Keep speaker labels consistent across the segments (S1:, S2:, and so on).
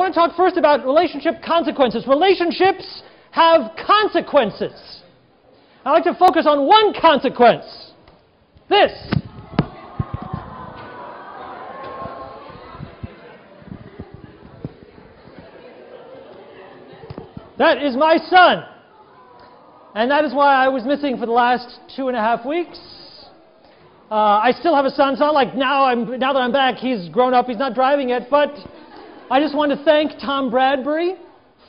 S1: I want to talk first about relationship consequences. Relationships have consequences. I like to focus on one consequence. This. That is my son. And that is why I was missing for the last 2.5 weeks. I still have a son. It's not like now that I'm back, he's grown up, he's not driving yet. But I just want to thank Tom Bradbury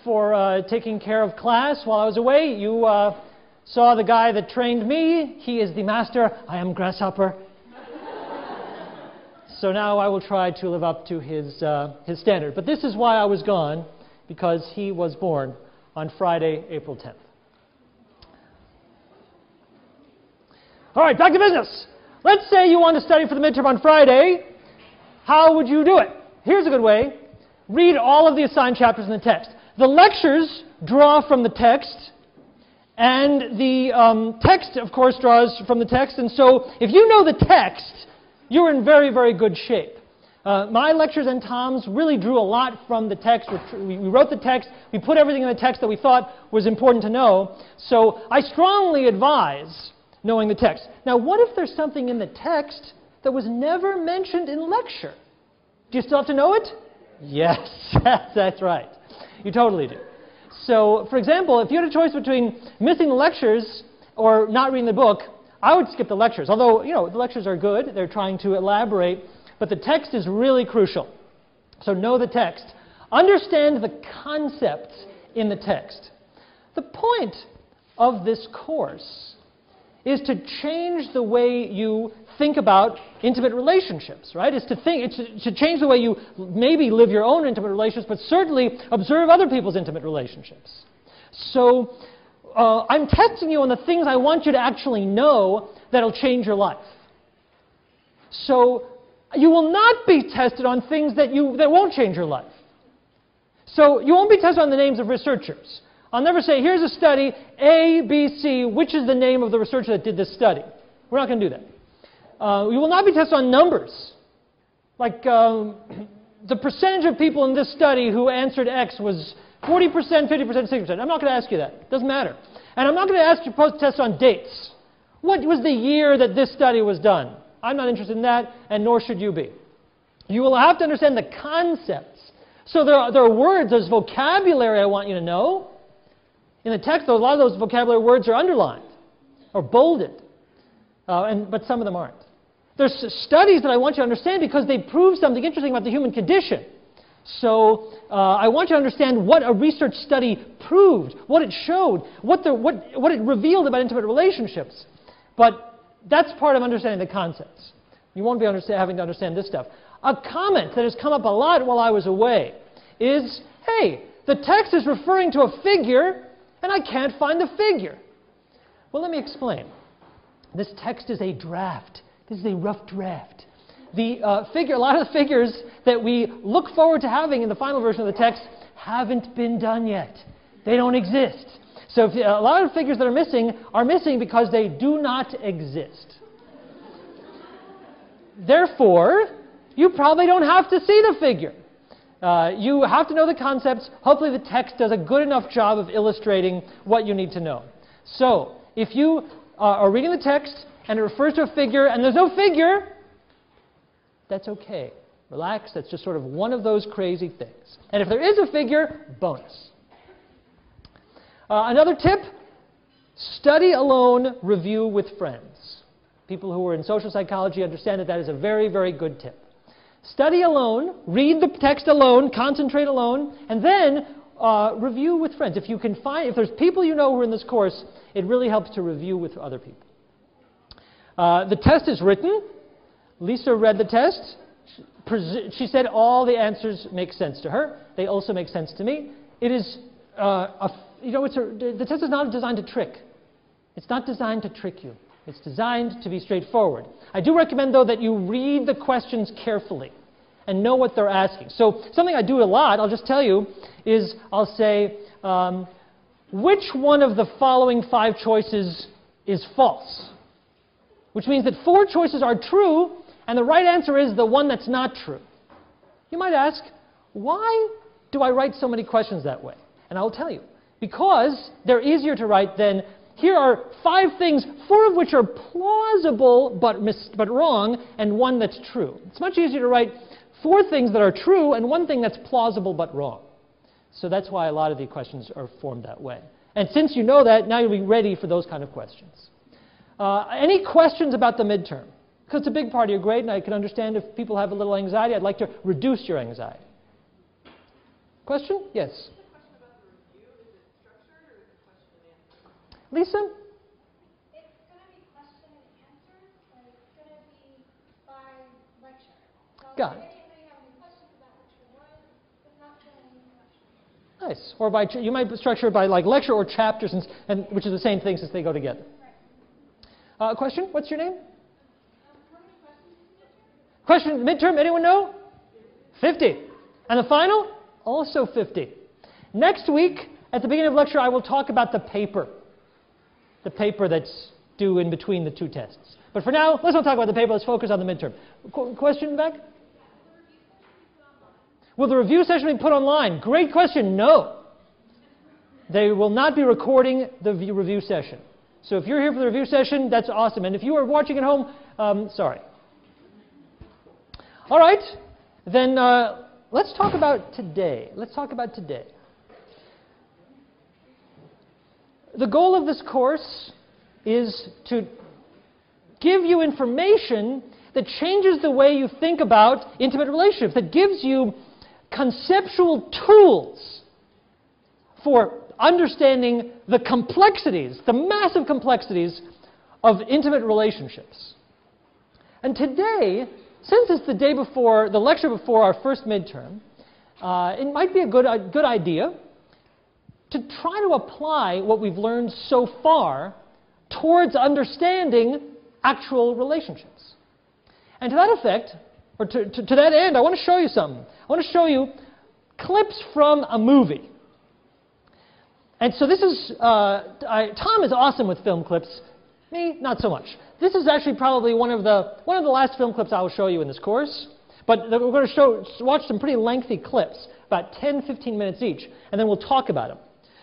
S1: for taking care of class while I was away. You saw the guy that trained me. He is the master. I am grasshopper. So now I will try to live up to his standard. But this is why I was gone, because he was born on Friday, April 10th. All right, back to business. Let's say you want to study for the midterm on Friday. How would you do it? Here's a good way. Read all of the assigned chapters in the text. The lectures draw from the text, and the text, of course, draws from the text. And so if you know the text, you're in very, very good shape. My lectures and Tom's really drew a lot from the text. We wrote the text. We put everything in the text that we thought was important to know. So I strongly advise knowing the text. Now, what if there's something in the text that was never mentioned in lecture? Do you still have to know it? Yes, that's right. You totally do. So, for example, if you had a choice between missing the lectures or not reading the book, I would skip the lectures. Although, you know, the lectures are good. They're trying to elaborate. But the text is really crucial. So know the text. Understand the concepts in the text. The point of this course is to change the way you think about intimate relationships, right? It's to change the way you maybe live your own intimate relationships, but certainly observe other people's intimate relationships. So I'm testing you on the things I want you to actually know that'll change your life. So you will not be tested on things that won't change your life. So you won't be tested on the names of researchers. I'll never say, here's a study, A, B, C, which is the name of the researcher that did this study. We're not going to do that. We will not be tested on numbers. Like the percentage of people in this study who answered X was 40%, 50%, 60%. I'm not going to ask you that. It doesn't matter. And I'm not going to ask you to test on dates. What was the year that this study was done? I'm not interested in that, and nor should you be. You will have to understand the concepts. So there are words, there's vocabulary I want you to know. In the text, though, a lot of those vocabulary words are underlined or bolded, but some of them aren't. There's studies that I want you to understand because they prove something interesting about the human condition. So I want you to understand what a research study proved, what it showed, what it revealed about intimate relationships. But that's part of understanding the concepts. You won't be having to understand this stuff. A comment that has come up a lot while I was away is, hey, the text is referring to a figure, and I can't find the figure. Well, let me explain. This text is a draft. This is a rough draft. A lot of the figures that we look forward to having in the final version of the text haven't been done yet. They don't exist. So a lot of the figures that are missing because they do not exist. Therefore, you probably don't have to see the figure. You have to know the concepts. Hopefully the text does a good enough job of illustrating what you need to know. So, if you are reading the text and it refers to a figure and there's no figure, that's okay. Relax, that's just sort of one of those crazy things. And if there is a figure, bonus. Another tip, study alone, review with friends. People who are in social psychology understand that is a very, very good tip. Study alone, read the text alone, concentrate alone, and then review with friends. If there's people you know who are in this course, it really helps to review with other people. The test is written. Lisa read the test. She said all the answers make sense to her. They also make sense to me. It is, the test is not designed to trick. It's not designed to trick you. It's designed to be straightforward. I do recommend, though, that you read the questions carefully and know what they're asking. So something I do a lot, I'll just tell you, is I'll say, which one of the following 5 choices is false? Which means that 4 choices are true, and the right answer is the one that's not true. You might ask, why do I write so many questions that way? And I will tell you. Because they're easier to write than, here are 5 things, 4 of which are plausible but wrong, and 1 that's true. It's much easier to write 4 things that are true and 1 thing that's plausible but wrong. So that's why a lot of the questions are formed that way. And since you know that, now you'll be ready for those kind of questions. Any questions about the midterm? Because it's a big part of your grade, and I can understand if people have a little anxiety. I'd like to reduce your anxiety. Question? Yes? Lisa?
S2: It's going to be question and answer, but it's going to be by lecture. So
S1: Got it.
S2: if anybody have any questions about lecture 1, it's not going to be questions.
S1: Nice. Or by you might structure it by like lecture or chapters, and which is the same thing since they go together.
S2: Right.
S1: Question? What's your name?
S2: How many questions?
S1: Question, midterm, anyone know? 50. And the final? Also 50. Next week, at the beginning of lecture, I will talk about the paper. The paper that's due in between the 2 tests. But for now, let's not talk about the paper. Let's focus on the midterm. Question back? Will the review session be put online? Great question. No. They will not be recording the review session. So if you're here for the review session, that's awesome. And if you are watching at home, sorry. All right. Then let's talk about today. Let's talk about today. The goal of this course is to give you information that changes the way you think about intimate relationships, that gives you conceptual tools for understanding the complexities, the massive complexities of intimate relationships. And today, since it's the day before, the lecture before our first midterm, it might be a good idea to try to apply what we've learned so far towards understanding actual relationships. And to that effect, or to that end, I want to show you something. I want to show you clips from a movie. And so this is, Tom is awesome with film clips. Me, not so much. This is actually probably one of the last film clips I will show you in this course. But we're going to watch some pretty lengthy clips, about 10, 15 minutes each, and then we'll talk about them.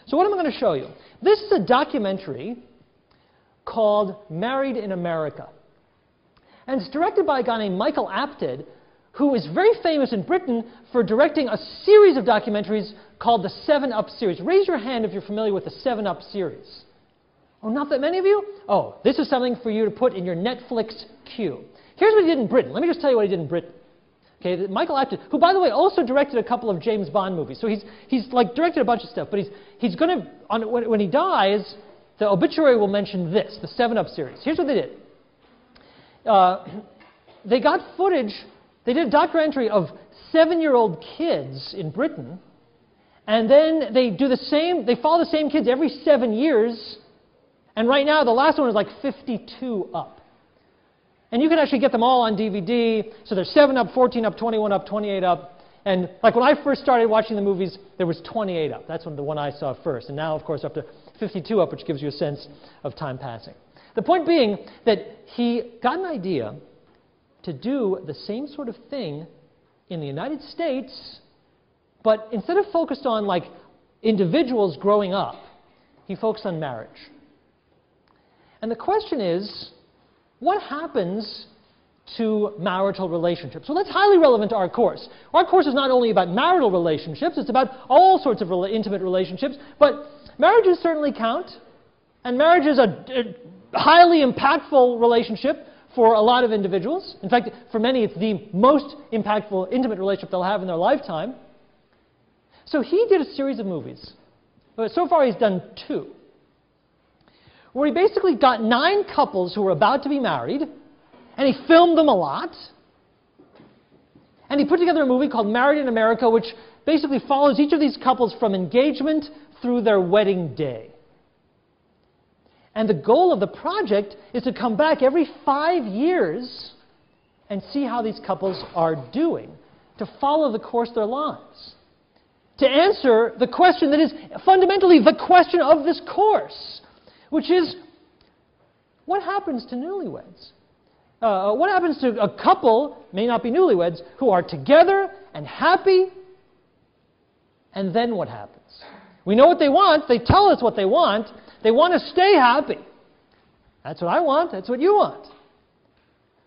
S1: So what am I going to show you? This is a documentary called Married in America. And it's directed by a guy named Michael Apted, who is very famous in Britain for directing a series of documentaries called the 7 Up series. Raise your hand if you're familiar with the 7 Up series. Oh, not that many of you? Oh, this is something for you to put in your Netflix queue. Here's what he did in Britain. Let me just tell you what he did in Britain. Okay, Michael Apted, who, by the way, also directed a couple of James Bond movies. So he's like directed a bunch of stuff. But he's going to, when he dies, the obituary will mention this, the 7 Up series. Here's what they did. They got footage. They did a documentary of 7-year-old kids in Britain. And then they do the same. They follow the same kids every 7 years. And right now, the last one is like 52 up. And you can actually get them all on DVD. So there's 7 up, 14 up, 21 up, 28 up. And like when I first started watching the movies, there was 28 up. That's the one I saw first. And now, of course, up to 52 up, which gives you a sense of time passing. The point being that he got an idea to do the same sort of thing in the United States, but instead of focused on like individuals growing up, he focused on marriage. And the question is, what happens to marital relationships? Well, that's highly relevant to our course. Our course is not only about marital relationships, it's about all sorts of intimate relationships, but marriages certainly count. And marriage is a highly impactful relationship for a lot of individuals. In fact, for many, it's the most impactful intimate relationship they'll have in their lifetime. So he did a series of movies. So far, he's done 2. Where he basically got 9 couples who were about to be married, and he filmed them a lot. And he put together a movie called Married in America, which basically follows each of these couples from engagement through their wedding day. And the goal of the project is to come back every 5 years and see how these couples are doing, to follow the course of their lives, to answer the question that is fundamentally the question of this course, which is, what happens to newlyweds? What happens to a couple, may not be newlyweds, who are together and happy, And then what happens? We know what they want. They tell us what they want. They want to stay happy. That's what I want. That's what you want.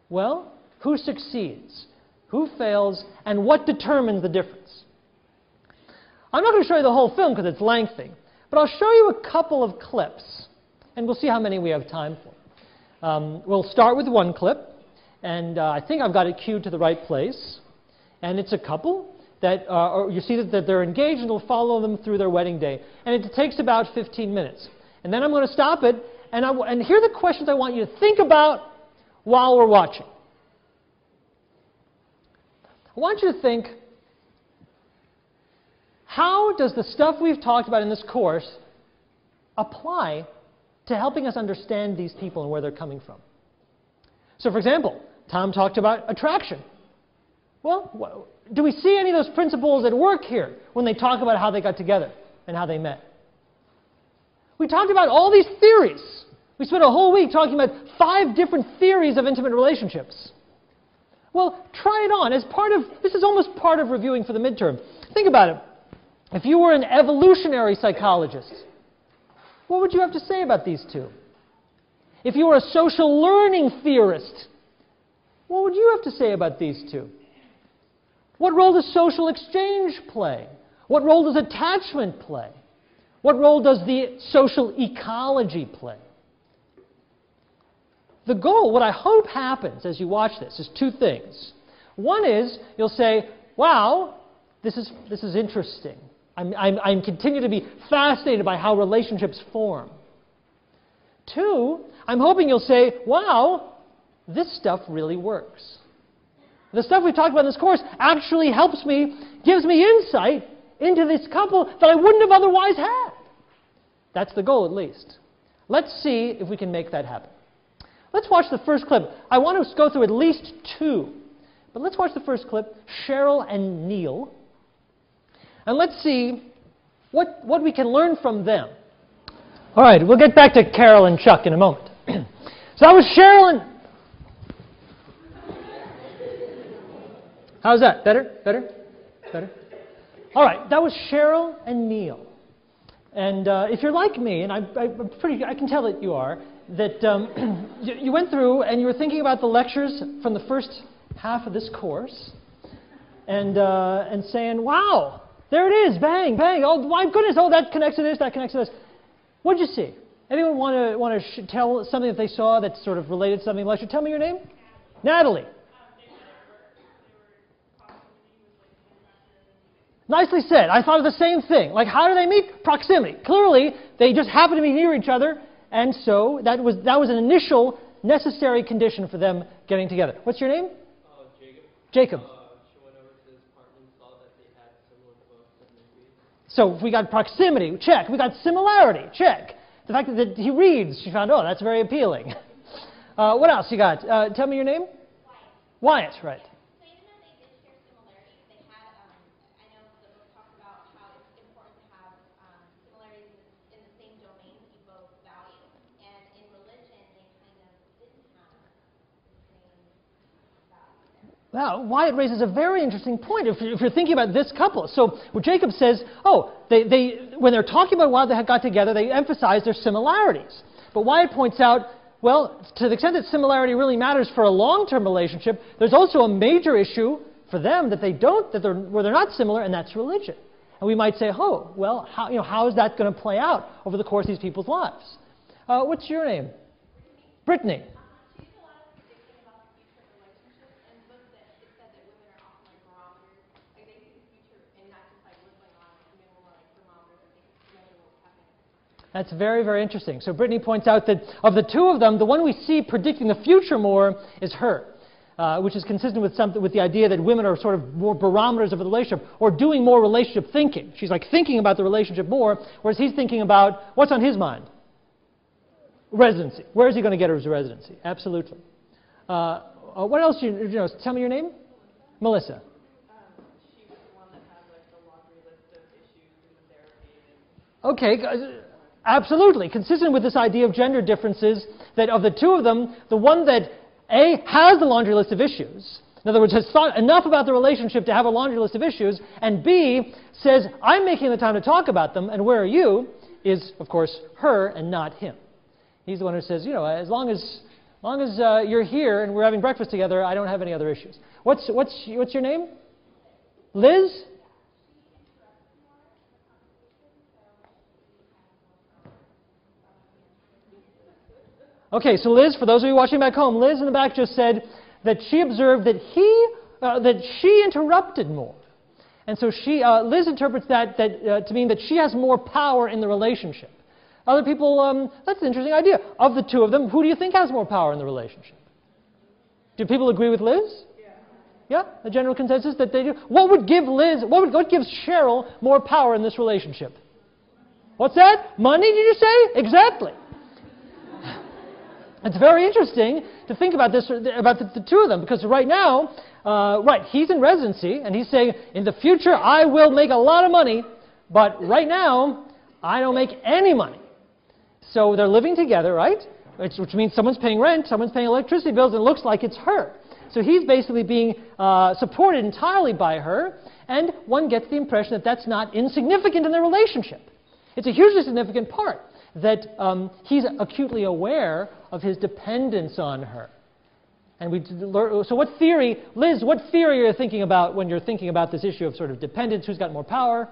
S1: Well, who succeeds? Who fails? And what determines the difference? I'm not going to show you the whole film because it's lengthy, but I'll show you a couple of clips, and we'll see how many we have time for. We'll start with one clip, and I think I've got it cued to the right place. And it's a couple that you see that they're engaged, and it'll follow them through their wedding day. And it takes about 15 minutes. And then I'm going to stop it, and here are the questions I want you to think about while we're watching. I want you to think, how does the stuff we've talked about in this course apply to helping us understand these people and where they're coming from? So, for example, Tom talked about attraction. Well, do we see any of those principles at work here when they talk about how they got together and how they met? We talked about all these theories. We spent a whole week talking about 5 different theories of intimate relationships. Well, try it on as part of, this is almost part of reviewing for the midterm. Think about it. If you were an evolutionary psychologist, what would you have to say about these two? If you were a social learning theorist, what would you have to say about these two? What role does social exchange play? What role does attachment play? What role does the social ecology play? The goal, what I hope happens as you watch this, is 2 things. One is you'll say, wow, this is interesting. I continue to be fascinated by how relationships form. 2, I'm hoping you'll say, wow, this stuff really works. The stuff we've talked about in this course actually helps me, gives me insight into this couple that I wouldn't have otherwise had. That's the goal, at least. Let's see if we can make that happen. Let's watch the first clip. I want to go through at least 2. But let's watch the first clip, Cheryl and Neil. And let's see what we can learn from them. All right, we'll get back to Carol and Chuck in a moment. So that was Cheryl and... How's that? Better? Better? Better? All right, that was Cheryl and Neil. And if you're like me, and I can tell that you are, that you went through and you were thinking about the lectures from the first half of this course, and saying, wow, there it is, bang, bang, oh my goodness, oh that connects to this, that connects to this. What did you see? Anyone want to tell something that they saw that sort of related to something in the lecture? Tell me your name. Natalie. Nicely said. I thought of the same thing. Like, how do they meet? Proximity. Clearly, they just happen to be near each other, and so that was an initial necessary condition for them getting together. What's your name?
S3: Jacob.
S1: Jacob.
S3: She went over to his apartment and saw that they had similar books and movies.
S1: So we got proximity, check. We got similarity, check. The fact that he reads, she found, oh, that's very appealing. What else you got? Tell me your name. Wyatt. Wyatt, right. Now, Wyatt raises a very interesting point if you're thinking about this couple. So what Jacob says, oh, when they're talking about why they got together, they emphasize their similarities. But Wyatt points out, well, to the extent that similarity really matters for a long-term relationship, there's also a major issue for them that where they're not similar, and that's religion. And we might say, oh, well, how is that going to play out over the course of these people's lives? What's your name? Brittany. That's very, very interesting. So Brittany points out that of the 2 of them, the one we see predicting the future more is her, which is consistent with the idea that women are sort of more barometers of the relationship or doing more relationship thinking. She's like thinking about the relationship more, whereas he's thinking about what's on his mind. Residency. Where is he going to get his residency? Absolutely. What else? Tell me your name. Melissa.
S4: She was the one that had like the laundry list of issues in the therapy.
S1: Okay. Absolutely. Consistent with this idea of gender differences, that of the 2 of them, the one that A, has the laundry list of issues, In other words, has thought enough about the relationship to have a laundry list of issues, and B, says, I'm making the time to talk about them, and where are you, is, of course, her and not him. He's the one who says, you know, as long as you're here and we're having breakfast together, I don't have any other issues. What's your name? Liz? Okay, so Liz, for those of you watching back home, Liz in the back just said that she observed that she interrupted more. And so Liz interprets that to mean that she has more power in the relationship. Other people, that's an interesting idea. Of the two of them, who do you think has more power in the relationship? Do people agree with Liz? Yeah, the general consensus that they do. What gives Cheryl more power in this relationship? What's that? Money, did you say? Exactly. It's very interesting to think about this, about the two of them, because right now, he's in residency, and he's saying, in the future, I will make a lot of money, but right now, I don't make any money. So they're living together, right? Which means someone's paying rent, someone's paying electricity bills, and it looks like it's her. So he's basically being supported entirely by her, and one gets the impression that that's not insignificant in their relationship. It's a hugely significant part, that he's acutely aware of his dependence on her. And so what theory, Liz, what theory are you thinking about when you're thinking about this issue of sort of dependence, who's got more power?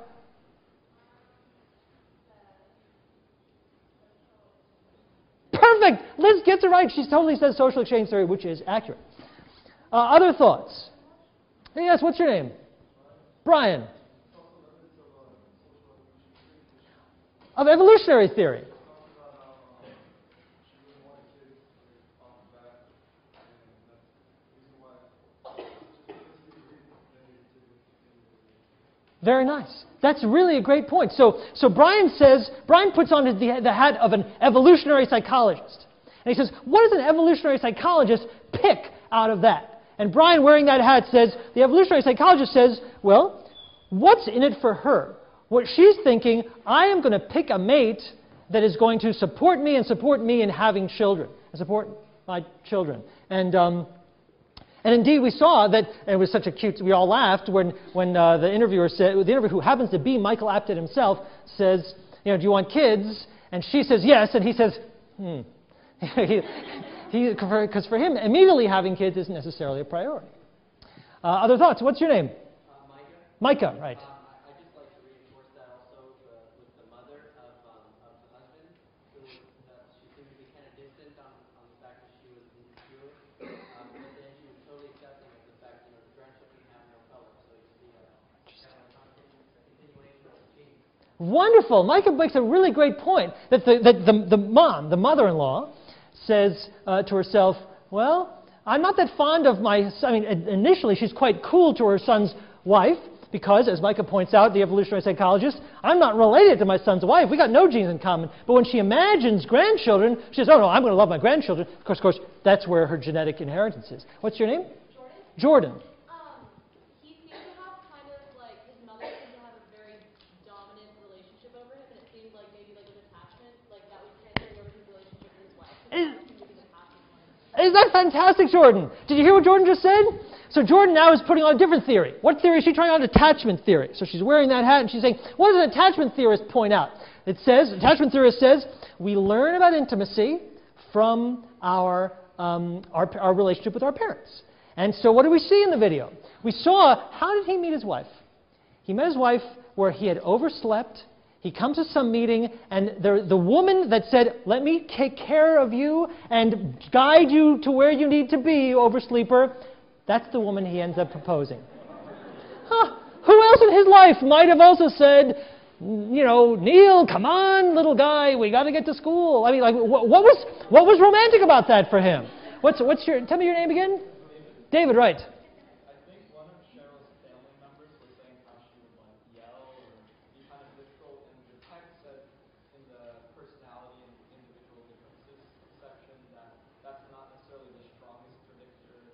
S1: Perfect! Liz gets it right. She totally says social exchange theory, which is accurate. Other thoughts? Yes, what's your name? Brian. Of evolutionary theory. Very nice. That's really a great point. So Brian puts on the hat of an evolutionary psychologist. And he says, what does an evolutionary psychologist pick out of that? And Brian, wearing that hat, says, the evolutionary psychologist says, well, what's in it for her? What she's thinking, I am going to pick a mate that is going to support me in having children, and support my children. And indeed, we saw that, and it was such a cute, we all laughed when the interviewer who happens to be Michael Apted himself, says, you know, do you want kids? And she says yes, and he says, because for him, immediately having kids isn't necessarily a priority. Other thoughts? What's your name? Micah, right.
S3: I'd just like to reinforce that also with the mother of the husband, who she seemed to be kind of distant on the fact that she was Jewish, but then she was totally accepting of the fact that the grandchildren have no color, so you see kind of a continuation of the gene.
S1: Wonderful. Micah makes a really great point that the mom, the mother-in-law, says to herself, well, I'm not that fond of my son. I mean, initially she's quite cool to her son's wife because, as Micah points out, the evolutionary psychologist, I'm not related to my son's wife. We got no genes in common. But when she imagines grandchildren, she says, oh, no, I'm going to love my grandchildren. Of course, that's where her genetic inheritance is. What's your name? Jordan.
S4: He seemed to have kind of like, his mother seemed to have a very dominant relationship over him, and it seemed like maybe like an attachment, like that would carry over his relationship with his wife.
S1: Is that fantastic, Jordan? Did you hear what Jordan just said? So Jordan now is putting on a different theory. What theory is she trying on? Attachment theory. So she's wearing that hat and she's saying, what does an attachment theorist point out? It says, attachment theorist says, we learn about intimacy from our relationship with our parents. And so what do we see in the video? We saw, how did he meet his wife? He met his wife where he had overslept. He comes to some meeting, and the woman that said, let me take care of you and guide you to where you need to be, you oversleeper, that's the woman he ends up proposing. Who else in his life might have also said, you know, Neil, come on, little guy, we got to get to school. I mean, like, what was romantic about that for him? Tell me your name again? David, right.
S3: I think one of Cheryl's family members was saying how she would like yell or be kind of difficult, and the text said in the personality and individual differences section that that's not necessarily the strongest predictor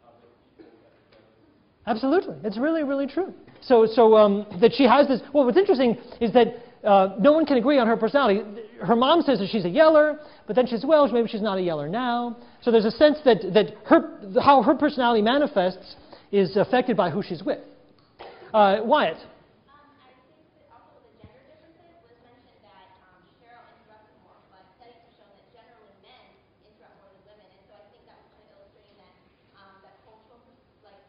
S3: of the people that it does.
S1: Absolutely. It's really, really true. So that she has this, well, what's interesting is that no one can agree on her personality. Her mom says that she's a yeller, but then she says, well, maybe she's not a yeller now. So there's a sense that how her personality manifests is affected by who she's with. Wyatt.
S5: I think that also with the gender differences, Liz mentioned that Cheryl interrupted more, but studies have shown that generally men interrupt more than women, and so I think that was kind of illustrating that that cultural, like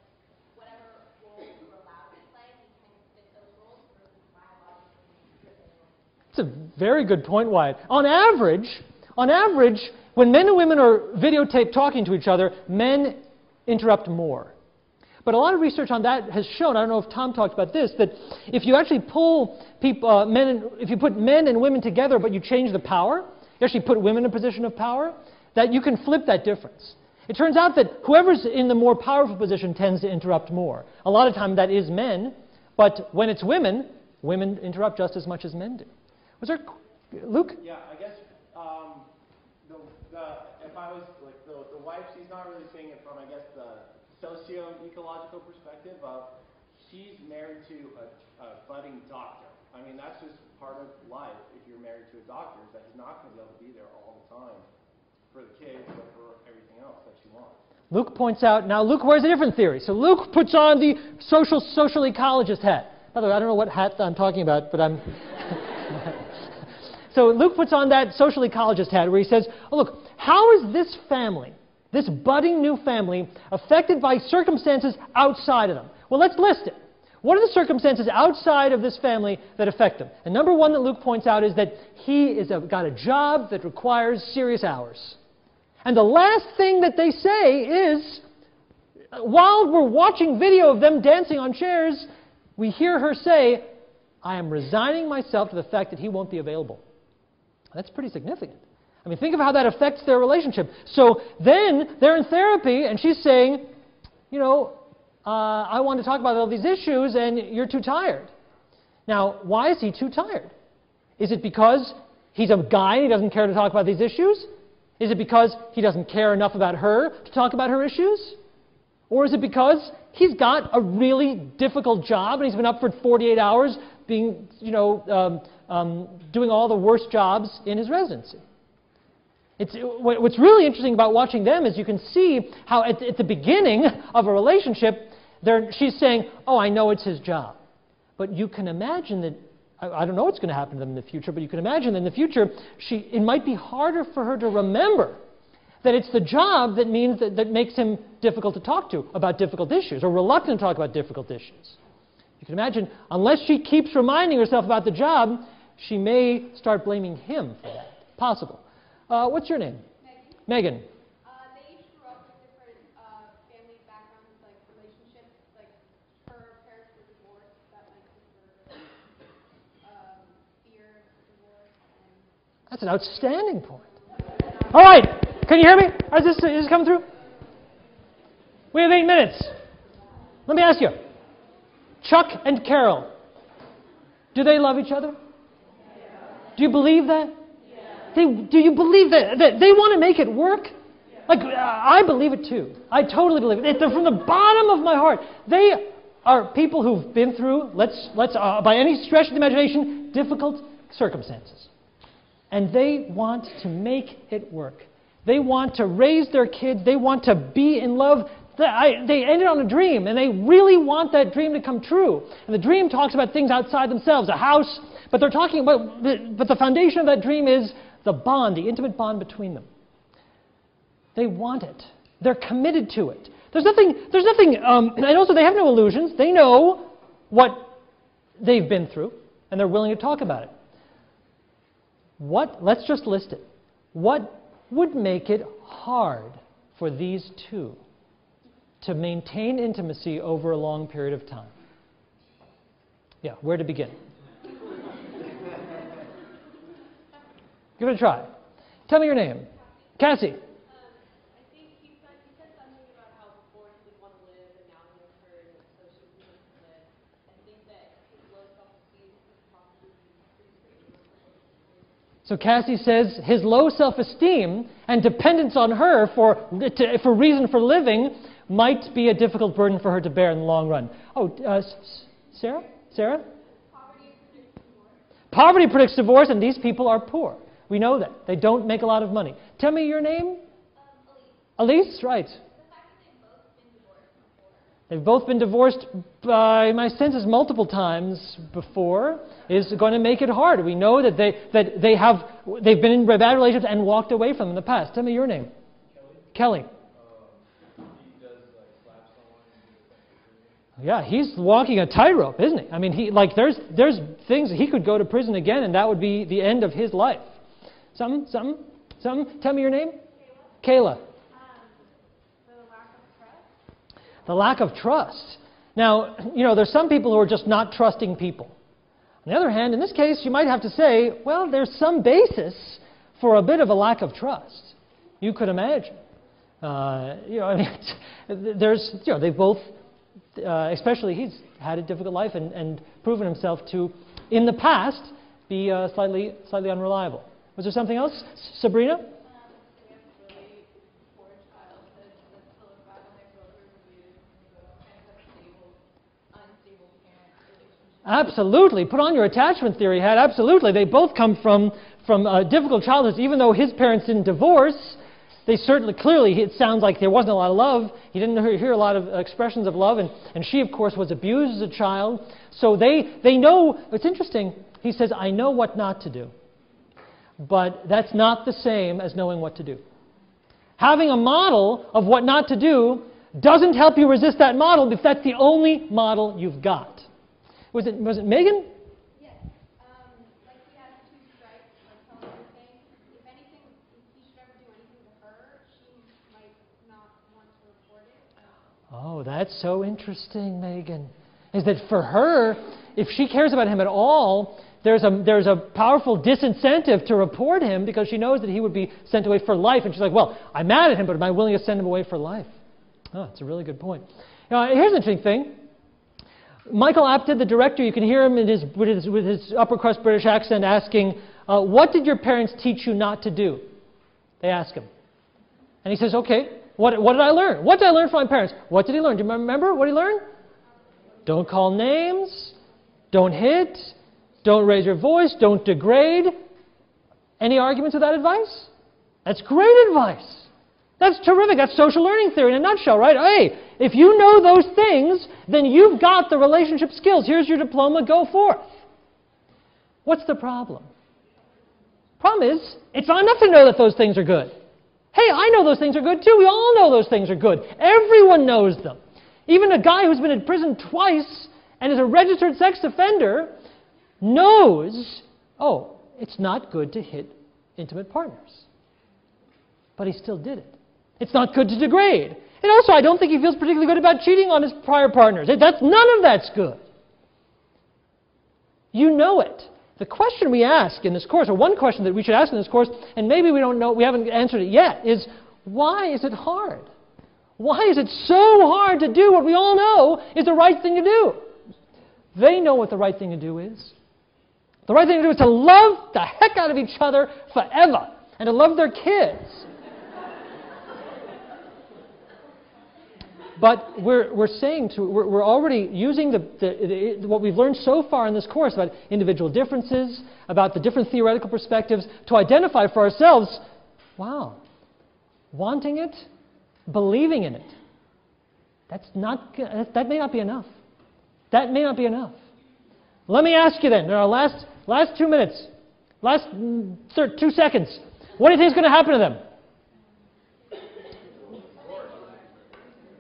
S5: whatever roles were allowed to play, he kind of fit those roles versus biologically.
S1: It's a very good point, Wyatt. On average, when men and women are videotaped talking to each other, men interrupt more. But a lot of research on that has shown, I don't know if Tom talked about this, that if you actually pull people, if you put men and women together but you change the power, you actually put women in a position of power, that you can flip that difference. It turns out that whoever's in the more powerful position tends to interrupt more. A lot of time that is men, but when it's women, women interrupt just as much as men do. Was there, Luke?
S6: Yeah, I guess if I was like the wife, she's not really seeing it from, I guess, the socio-ecological perspective of she's married to a budding doctor. I mean, that's just part of life if you're married to a doctor, is that he's not going to be able to be there all the time for the kids or for everything else that she wants.
S1: Luke points out, now Luke wears a different theory. So Luke puts on the social ecologist hat. By the way, I don't know what hat I'm talking about, but I'm... So Luke puts on that social ecologist hat where he says, oh, look, how is this family, this budding new family, affected by circumstances outside of them? Well, let's list it. What are the circumstances outside of this family that affect them? And number one that Luke points out is that he got a job that requires serious hours. And the last thing that they say is, while we're watching video of them dancing on chairs, we hear her say, I am resigning myself to the fact that he won't be available. That's pretty significant. I mean, think of how that affects their relationship. So then they're in therapy, and she's saying, you know, I want to talk about all these issues, and you're too tired. Now, why is he too tired? Is it because he's a guy and he doesn't care to talk about these issues? Is it because he doesn't care enough about her to talk about her issues? Or is it because he's got a really difficult job and he's been up for 48 hours being, you know, doing all the worst jobs in his residency? What's really interesting about watching them is you can see how at the beginning of a relationship, she's saying, oh, I know it's his job. But you can imagine that, I don't know what's going to happen to them in the future, but you can imagine that in the future, it might be harder for her to remember that it's the job that means that makes him difficult to talk to about difficult issues, or reluctant to talk about difficult issues. You can imagine, unless she keeps reminding herself about the job, she may start blaming him for that. Possible. What's your name?
S2: Megan.
S1: Megan.
S2: They each grew up with different family backgrounds, like relationships. Like her parents were divorced, that might be her fear of divorce.
S1: That's an outstanding point. All right. Can you hear me? Is this coming through? We have 8 minutes. Let me ask you. Chuck and Carol, do they love each other? Do you believe that? Do you believe that they want to make it work? Like, I believe it too. I totally believe it. From the bottom of my heart, they are people who've been through, by any stretch of the imagination, difficult circumstances. And they want to make it work. They want to raise their kids. They want to be in love. They ended on a dream, and they really want that dream to come true. And the dream talks about things outside themselves, a house, but they're talking about, but the foundation of that dream is the bond, the intimate bond between them. They want it. They're committed to it. There's nothing, and also they have no illusions. They know what they've been through, and they're willing to talk about it. Let's just list it. What would make it hard for these two to maintain intimacy over a long period of time? Yeah, where to begin? Give it a try. Tell me your name. Cassie.
S4: I think he said something about how before he would want to live and now he was hurt and so she wants to live. I think that his low self-esteem is probably pretty great.
S1: So Cassie says his low self-esteem and dependence on her for reason for living might be a difficult burden for her to bear in the long run. Oh, Sarah? Sarah? Poverty predicts divorce, and these people are poor. We know that. They don't make a lot of money. Tell me your name? Elise, right.
S5: The fact that
S1: They've both been divorced by, my sense is, multiple times before, is going to make it hard. We know that they've been in bad relationships and walked away from them in the past. Tell me your name. Kelly.
S7: He does slap someone.
S1: Yeah, he's walking a tightrope, isn't he? I mean, there's things he could go to prison again, and that would be the end of his life. Something. Tell me your name. Kayla. The lack of trust. Now, there's some people who are just not trusting people. On the other hand, in this case, you might have to say, well, there's some basis for a bit of a lack of trust. You could imagine. They've both, especially he's had a difficult life and proven himself to, in the past, be slightly unreliable. Was there something else? Sabrina? Absolutely. Put on your attachment theory hat. Absolutely. They both come from difficult childhoods. Even though his parents didn't divorce, they clearly, it sounds like there wasn't a lot of love. He didn't hear a lot of expressions of love. And she, of course, was abused as a child. So they know. It's interesting. He says, I know what not to do. But that's not the same as knowing what to do. Having a model of what not to do doesn't help you resist that model if that's the only model you've got. Was it Megan?
S2: Yes. Like he has two strikes, like Helen was saying. If anything, if he should ever do anything to her, she might not want to report it.
S1: Oh, that's so interesting, Megan. Is that for her, if she cares about him at all, there's a powerful disincentive to report him because she knows that he would be sent away for life. And she's like, well, I'm mad at him, but am I willing to send him away for life? Oh, that's a really good point. Now, here's an interesting thing. Michael Apted, the director, you can hear him with his upper crust British accent asking, what did your parents teach you not to do? They ask him. And he says, okay, what did I learn? What did I learn from my parents? What did he learn? Do you remember what he learned? Don't call names. Don't hit. Don't raise your voice. Don't degrade. Any arguments with that advice? That's great advice. That's terrific. That's social learning theory in a nutshell, right? Hey, if you know those things, then you've got the relationship skills. Here's your diploma. Go forth. What's the problem? Problem is, it's not enough to know that those things are good. Hey, I know those things are good too. We all know those things are good. Everyone knows them. Even a guy who's been in prison twice and is a registered sex offender knows, oh, it's not good to hit intimate partners. But he still did it. It's not good to degrade. And also, I don't think he feels particularly good about cheating on his prior partners. None of that's good. You know it. The question we ask in this course, or one question that we should ask in this course, and maybe we don't know, we haven't answered it yet, is why is it hard? Why is it so hard to do what we all know is the right thing to do? They know what the right thing to do is. The right thing to do is to love the heck out of each other forever and to love their kids. But we're already using what we've learned so far in this course about individual differences, about the different theoretical perspectives, to identify for ourselves, wow, wanting it, believing in it. That may not be enough. That may not be enough. Let me ask you then, in our last 2 minutes, last 2 seconds, what do you think is going to happen to them?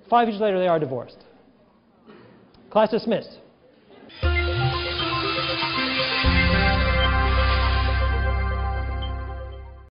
S1: 5 years later, they are divorced. Class dismissed.